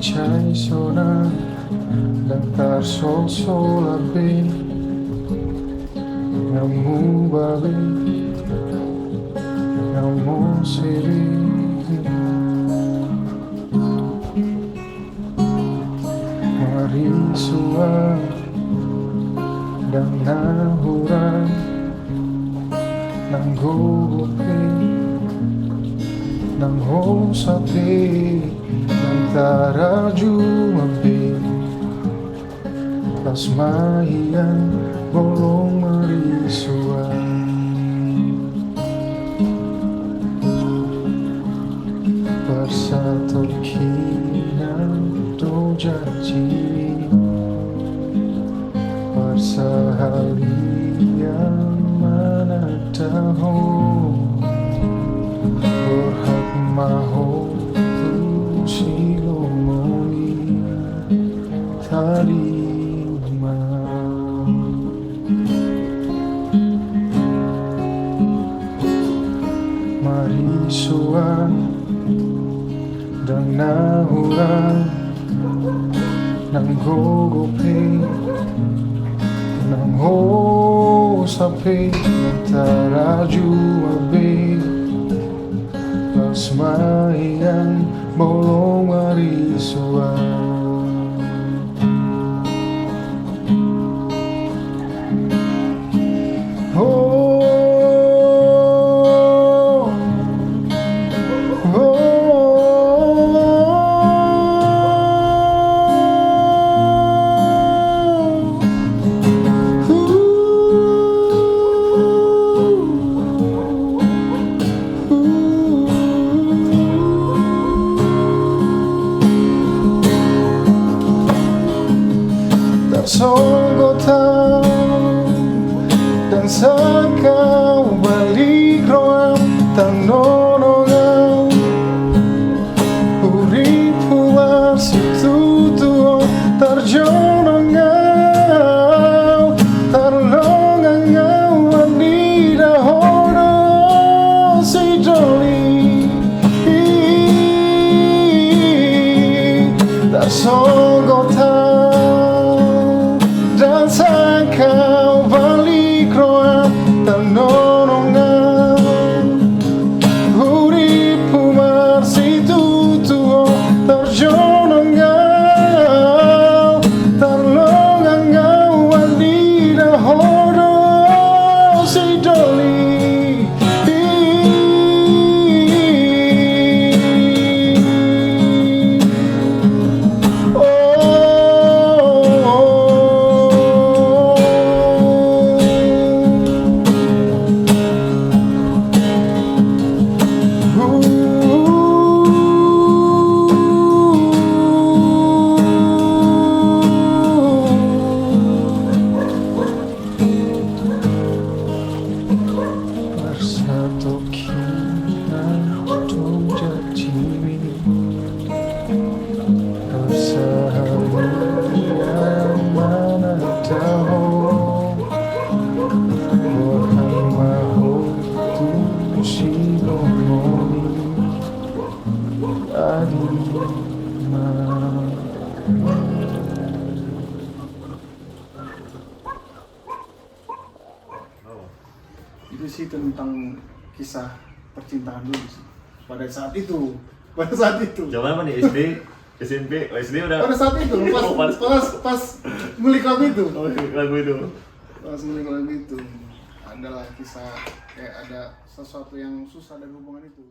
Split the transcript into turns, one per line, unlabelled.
ใจsona Dantar sol api Namu babi Namu siri Mari sua Dan nahuran Nanggupi Nang sapi Antara jumabi Pas mahian bolong merisuan Bersatu kinan do janji Persahalian mana tahu Berhak mahu silomoni tarima Mari suan dan nahuran Nang gogope Nang hosape Antara juabe Pas mayan bolong marisuan Sungguh tahu dan sakau balik roam tanonogang Uripu situ tuo terjonongau Terlongangau andira hono si doli Tak sungguh tahu dan sakau balik roam tanonogang Uripu marsitu tuo terjonongau Terlongangau andira hono si doli Bersatu kinan do janji Persahalian mana tahu Berhak mahu tu silomoni tarima
Itu sih tentang kisah percintaan dulu sih. Pada saat itu.
Zaman apa nih, SD, SMP, SD udah.
Pada saat itu, pas ngulik lagu itu.
Oh, lagu itu.
Pas ngulik lagu itu. Adalah kisah kayak ada sesuatu yang susah dari hubungan itu.